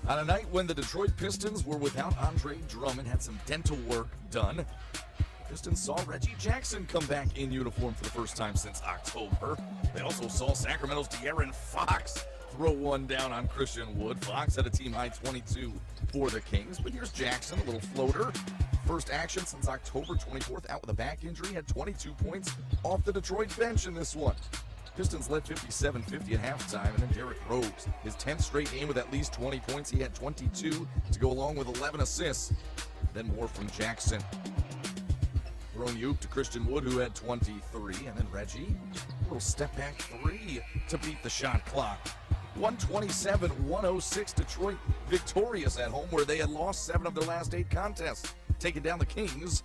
On a night when the Detroit Pistons were without Andre Drummond, had some dental work done, Pistons saw Reggie Jackson come back in uniform for the first time since October. They also saw Sacramento's De'Aaron Fox throw one down on Christian Wood. Fox had a team-high 22 for the Kings, but here's Jackson, a little floater. First action since October 24th, out with a back injury, had 22 points off the Detroit bench in this one. Pistons led 57-50 at halftime, and then Derrick Rose, his 10th straight game with at least 20 points. He had 22 to go along with 11 assists. Then more from Jackson. Throwing you to Christian Wood, who had 23, and then Reggie, a little step back three to beat the shot clock. 127-106, Detroit victorious at home, where they had lost 7 of their last 8 contests, taking down the Kings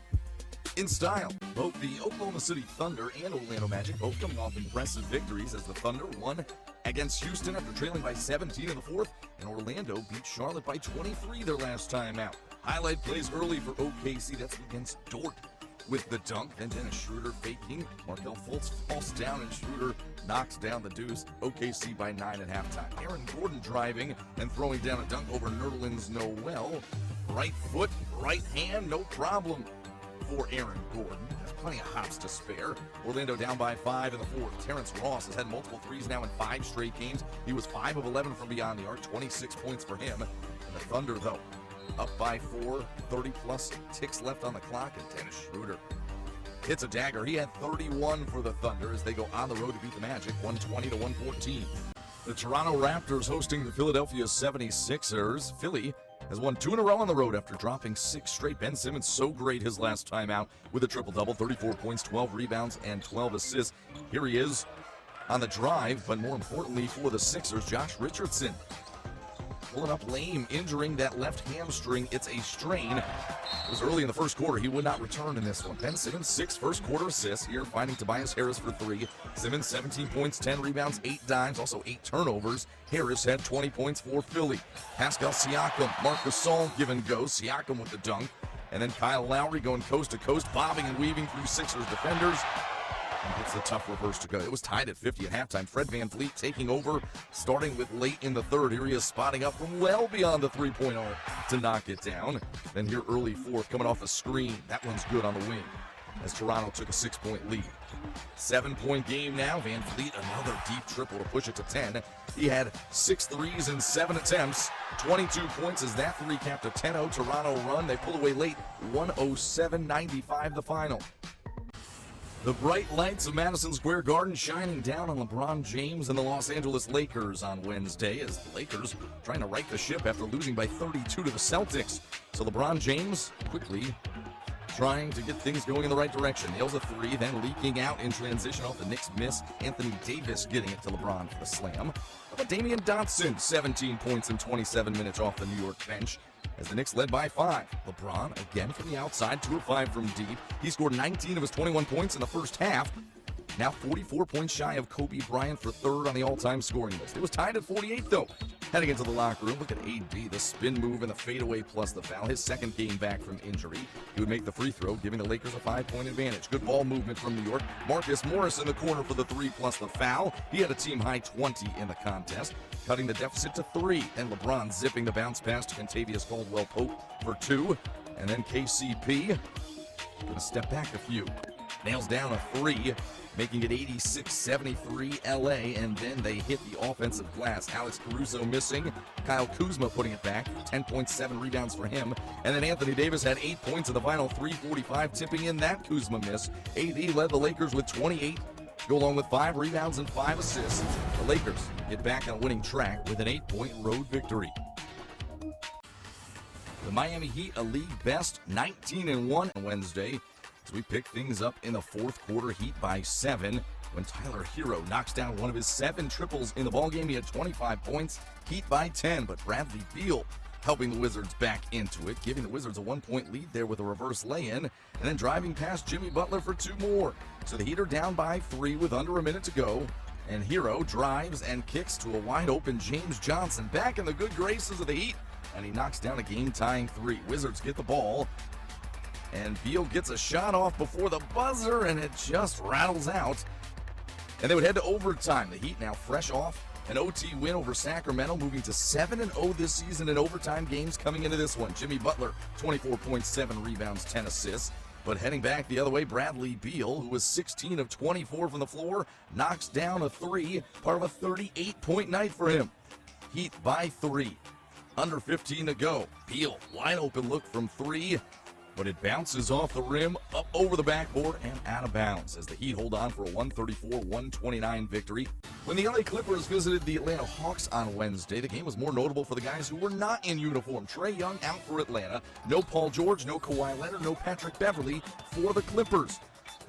in style. Both the Oklahoma City Thunder and Orlando Magic both coming off impressive victories, as the Thunder won against Houston after trailing by 17 in the fourth, and Orlando beat Charlotte by 23 their last time out. Highlight plays early for OKC, that's against Dort with the dunk, then Dennis Schroeder faking. Markelle Fultz falls down and Schroeder knocks down the deuce. OKC by 9 at halftime. Aaron Gordon driving and throwing down a dunk over Nerlens Noel. Right foot, right hand, no problem for Aaron Gordon. There's plenty of hops to spare. Orlando down by 5 in the fourth. Terrence Ross has had multiple threes now in 5 straight games. He was 5 of 11 from beyond the arc, 26 points for him. And the Thunder, though, up by 4, 30-plus ticks left on the clock, and Dennis Schroeder hits a dagger. He had 31 for the Thunder as they go on the road to beat the Magic, 120-114. The Toronto Raptors hosting the Philadelphia 76ers. Philly has won 2 in a row on the road after dropping 6 straight. Ben Simmons so great his last time out with a triple-double, 34 points, 12 rebounds, and 12 assists. Here he is on the drive, but more importantly for the Sixers, Josh Richardson pulling up lame, injuring that left hamstring. It's a strain. It was early in the first quarter. He would not return in this one. Ben Simmons, 6 first-quarter assists here, finding Tobias Harris for 3. Simmons, 17 points, 10 rebounds, 8 dimes, also 8 turnovers. Harris had 20 points for Philly. Pascal Siakam, Marcus Gasol give and go. Siakam with the dunk. And then Kyle Lowry going coast to coast, bobbing and weaving through Sixers defenders. And gets the tough reverse to go. It was tied at 50 at halftime. Fred VanVleet taking over, starting with late in the third. Here he is spotting up from well beyond the three-point arc to knock it down. Then here early fourth, coming off a screen. That one's good on the wing as Toronto took a 6-point lead. 7-point game now. VanVleet, another deep triple to push it to 10. He had 6 threes in 7 attempts. 22 points as that three capped a 10-0 Toronto run. They pull away late, 107-95 the final. The bright lights of Madison Square Garden shining down on LeBron James and the Los Angeles Lakers on Wednesday, as the Lakers trying to right the ship after losing by 32 to the Celtics. So LeBron James quickly trying to get things going in the right direction. Nails a 3, then leaking out in transition off the Knicks miss. Anthony Davis getting it to LeBron for the slam. But Damian Dotson, 17 points in 27 minutes off the New York bench, as the Knicks led by 5. LeBron, again from the outside, 2 of 5 from deep. He scored 19 of his 21 points in the first half. Now 44 points shy of Kobe Bryant for 3rd on the all-time scoring list. It was tied at 48, though. Heading into the locker room, look at AD, the spin move and the fadeaway plus the foul. His second game back from injury. He would make the free throw, giving the Lakers a 5-point advantage. Good ball movement from New York. Marcus Morris in the corner for the 3 plus the foul. He had a team-high 20 in the contest, cutting the deficit to 3. And LeBron zipping the bounce pass to Kentavious Caldwell-Pope for 2. And then KCP going to step back a few. Nails down a 3. Making it 86-73 LA, and then they hit the offensive glass. Alex Caruso missing. Kyle Kuzma putting it back. 10.7 rebounds for him. And then Anthony Davis had 8 points in the final 3:45, tipping in that Kuzma miss. AD led the Lakers with 28, go along with 5 rebounds and 5 assists. The Lakers get back on a winning track with an 8-point road victory. The Miami Heat, a league best, 19-1 on Wednesday. As we pick things up in the fourth quarter, Heat by 7. When Tyler Hero knocks down one of his 7 triples in the ballgame, he had 25 points. Heat by 10, but Bradley Beal helping the Wizards back into it, giving the Wizards a 1-point lead there with a reverse lay-in, and then driving past Jimmy Butler for 2 more. So the Heat are down by 3 with under a minute to go, and Hero drives and kicks to a wide-open James Johnson back in the good graces of the Heat, and he knocks down a game-tying 3. Wizards get the ball, and Beal gets a shot off before the buzzer, and it just rattles out. And they would head to overtime. The Heat now fresh off An OT win over Sacramento, moving to 7-0 this season in overtime games coming into this one. Jimmy Butler, 24.7 rebounds, 10 assists. But heading back the other way, Bradley Beal, who was 16 of 24 from the floor, knocks down a three, part of a 38-point night for him. Heat by 3. Under 15 to go. Beal, wide open look from 3, but it bounces off the rim, up over the backboard, and out of bounds as the Heat hold on for a 134-129 victory. When the LA Clippers visited the Atlanta Hawks on Wednesday, the game was more notable for the guys who were not in uniform. Trae Young out for Atlanta. No Paul George, no Kawhi Leonard, no Patrick Beverley for the Clippers.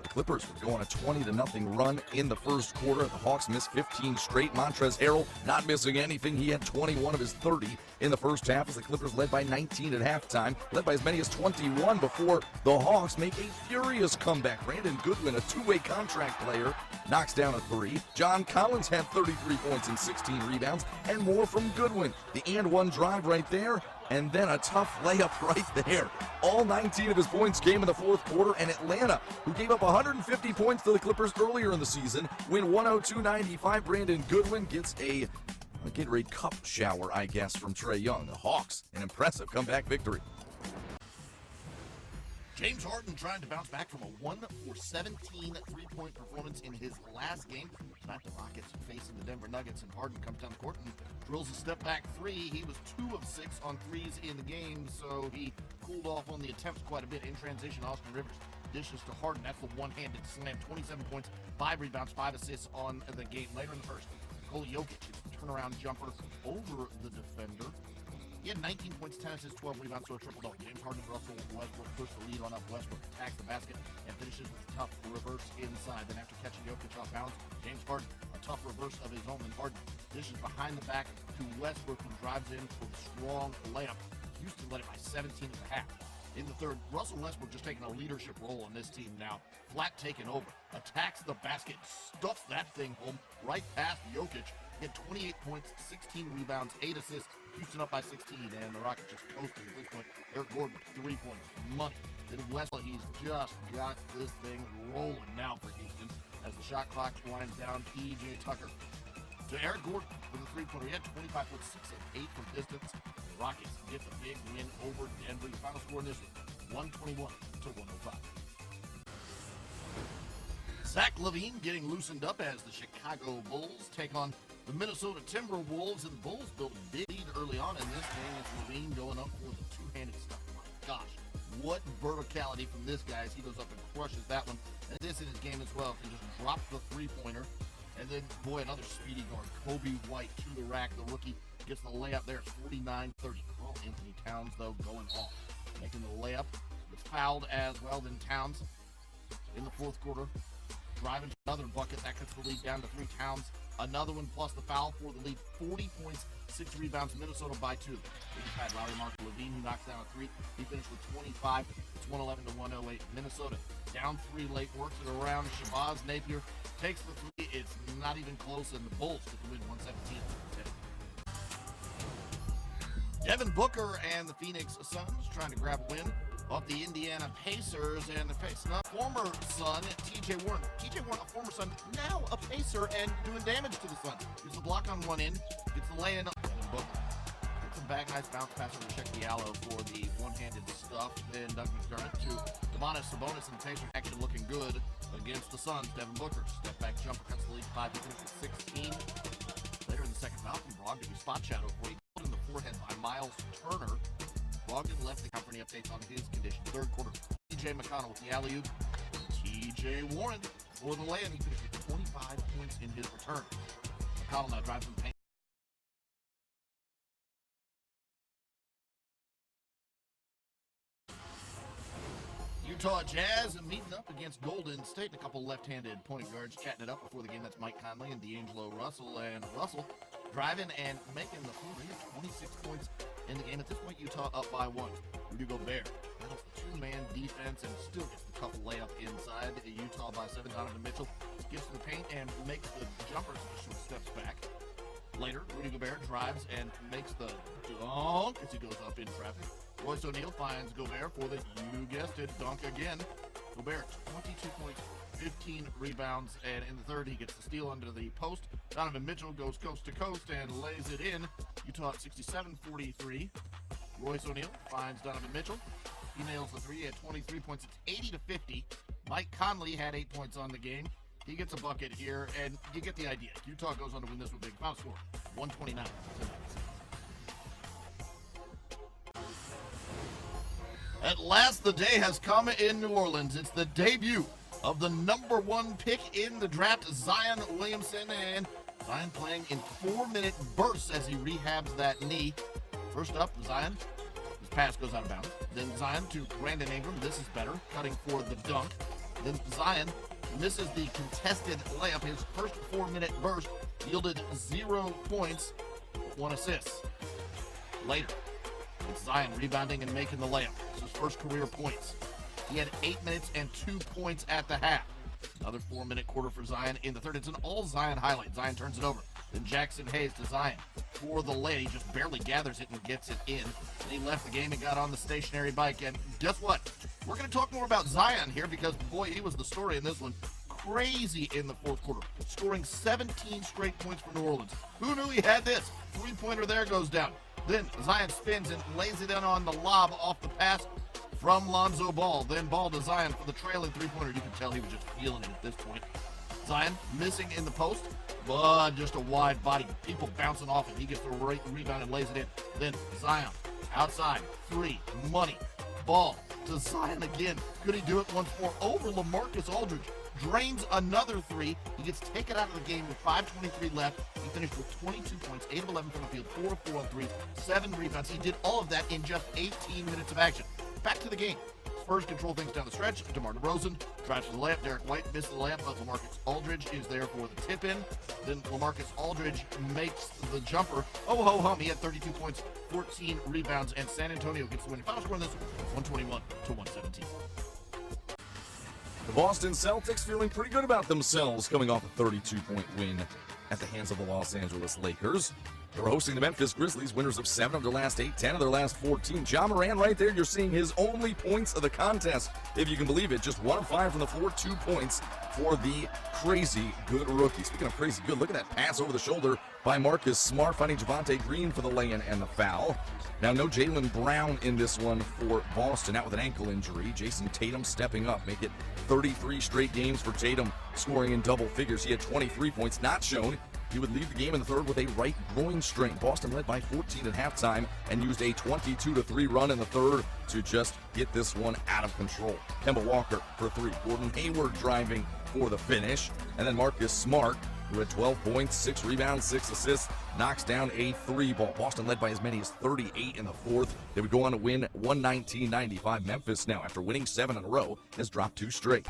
The Clippers would go on a 20-0 run in the first quarter. The Hawks missed 15 straight. Montrezl Harrell not missing anything. He had 21 of his 30 in the first half as the Clippers led by 19 at halftime, led by as many as 21 before the Hawks make a furious comeback. Brandon Goodwin, a two-way contract player, knocks down a 3. John Collins had 33 points and 16 rebounds, and more from Goodwin. The and one drive right there, and then a tough layup right there. All 19 of his points came in the fourth quarter, and Atlanta, who gave up 150 points to the Clippers earlier in the season, win 102-95. Brandon Goodwin gets a Gatorade cup shower, I guess, from Trae Young. The Hawks, an impressive comeback victory. James Harden trying to bounce back from a 1-for-17 three-point performance in his last game. Tonight the Rockets facing the Denver Nuggets, and Harden comes down the court and drills a step-back 3. He was 2 of 6 on threes in the game, so he cooled off on the attempts quite a bit. In transition, Austin Rivers dishes to Harden. That's the one-handed slam. 27 points, 5 rebounds, 5 assists on the game. Later in the first, Nikola Jokic hits a turnaround jumper over the defender. He had 19 points, 10 assists, 12 rebounds, so a triple-double. James Harden, Russell Westbrook push the lead on up. Westbrook attacks the basket and finishes with a tough reverse inside. Then after catching Jokic off balance, James Harden, a tough reverse of his own, and Harden dishes behind the back to Westbrook, who drives in for the strong layup. Houston led it by 17 at the half. In the third, Russell Westbrook just taking a leadership role on this team now. Flat taken over, attacks the basket, stuffs that thing home right past Jokic. He had 28 points, 16 rebounds, 8 assists. Houston up by 16, and the Rockets just coasting at this point. Eric Gordon, 3 points, money. Then Wesley, he's just got this thing rolling now for Houston as the shot clock winds down. P.J. Tucker to Eric Gordon with a three-pointer. He had 25 points, 6 of 8 from distance. The Rockets get the big win over Denver. The final score in this one, 121-105. Zach LaVine getting loosened up as the Chicago Bulls take on the Minnesota Timberwolves, and the Bulls built a big lead early on in this game. It's LaVine going up for the two-handed stuff. My gosh, what verticality from this guy as he goes up and crushes that one. And this in his game as well, can just drop the three-pointer. And then, boy, another speedy guard, Kobe White to the rack. The rookie gets the layup there. It's 49-30. Carl Anthony Towns, though, going off. Making the layup. It's fouled as well. Then Towns in the fourth quarter, driving to another bucket. That cuts the lead down to 3. Towns, another one plus the foul for the lead. 40 points, 6 rebounds. Minnesota by 2. Inside Larry Marshall LaVine, who knocks down a 3. He finished with 25. It's 111-108. Minnesota down 3 late, works it around. Shabazz Napier takes the 3. It's not even close, and the Bulls get the win 117-10. Devin Booker and the Phoenix Suns trying to grab a win off the Indiana Pacers, and they're facing up former Sun, T.J. Warren. T.J. Warren, a former Sun, now a Pacer, and doing damage to the Suns. Gets the block on one end, gets the lay-in up, and Booker gets a back, nice bounce pass over to Check Diallo for the one-handed stuff. Then Doug McDermott to Domantas Sabonis, and the Pacer action looking good against the Suns. Devin Booker, step-back jumper, cuts the lead 5, he finishes with 16. Later in the second, Malcolm Brogdon, who spot shadow for he in the forehead by Miles Turner. Brogdon left the company updates on his condition. Third quarter, T.J. McConnell with the alley-oop. T.J. Warren for the lay-in. He finished with 25 points in his return. McConnell now drives from the paint. Utah Jazz meeting up against Golden State. A couple left-handed point guards chatting it up before the game. That's Mike Conley and D'Angelo Russell. And Russell driving and making the full 26 points in the game. At this point, Utah up by 1. Rudy Gobert battles the two-man defense and still gets the tough layup inside. Utah by 7. Donovan Mitchell gets to the paint and makes the jumper, so just steps back. Later, Rudy Gobert drives and makes the dunk as he goes up in traffic. Royce O'Neal finds Gobert for the, you guessed it, dunk again. Gobert, 22 points, 15 rebounds, and in the third, he gets the steal under the post. Donovan Mitchell goes coast to coast and lays it in. Utah at 67-43. Royce O'Neal finds Donovan Mitchell. He nails the three at 23 points. It's 80-50. Mike Conley had 8 points on the game. He gets a bucket here, and you get the idea. Utah goes on to win this with big. Final score, 129. At last, the day has come in New Orleans. It's the debut of the number 1 pick in the draft, Zion Williamson, and Zion playing in 4-minute bursts as he rehabs that knee. First up, Zion. His pass goes out of bounds. Then Zion to Brandon Ingram. This is better, cutting for the dunk. Then Zion misses the contested layup. His first 4-minute burst yielded 0 points, 1 assist. Later, it's Zion rebounding and making the layup. It's his first career points. He had 8 minutes and 2 points at the half. Another 4-minute quarter for Zion in the third. It's an all Zion highlight. Zion turns it over. Then Jackson Hayes to Zion for the lay. He just barely gathers it and gets it in. And he left the game and got on the stationary bike. And guess what? We're going to talk more about Zion here because, boy, he was the story in this one. Crazy in the fourth quarter, scoring 17 straight points for New Orleans. Who knew he had this? Three-pointer there goes down. Then Zion spins and lays it in on the lob off the pass from Lonzo Ball. Then Ball to Zion for the trailing three-pointer. You can tell he was just feeling it at this point. Zion missing in the post, but just a wide body. People bouncing off him. He gets the rebound and lays it in. Then Zion outside, three, money. Ball to Zion again. Could he do it once more over LaMarcus Aldridge? Drains another three. He gets taken out of the game with 5:23 left. He finished with 22 points, 8 of 11 from the field, 4 of 4 on 3, 7 rebounds. He did all of that in just 18 minutes of action. Back to the game. Spurs control things down the stretch. DeMar DeRozan drives for the layup. Derek White missed the layup, but LaMarcus Aldridge is there for the tip-in. Then LaMarcus Aldridge makes the jumper. Oh, ho, hum. He had 32 points, 14 rebounds, and San Antonio gets the win. Final score in this one, 121-117. The Boston Celtics feeling pretty good about themselves coming off a 32-point win at the hands of the Los Angeles Lakers. They were hosting the Memphis Grizzlies, winners of 7 of their last 8, 10 of their last 14. Ja Morant right there, you're seeing his only points of the contest, if you can believe it. Just 1 of 5 from the floor, 2 points for the crazy good rookie. Speaking of crazy good, look at that pass over the shoulder by Marcus Smart, finding Javonte Green for the lay-in and the foul. Now, no Jaylen Brown in this one for Boston, out with an ankle injury. Jason Tatum stepping up, make it 33 straight games for Tatum, scoring in double figures. He had 23 points, not shown. He would leave the game in the third with a right groin strain. Boston led by 14 at halftime and used a 22-3 run in the third to just get this one out of control. Kemba Walker for 3. Gordon Hayward driving for the finish. And then Marcus Smart, who had 12 points, 6 rebounds, 6 assists, knocks down a 3-ball. Boston led by as many as 38 in the fourth. They would go on to win 119-95. Memphis now, after winning 7 in a row, has dropped 2 straight.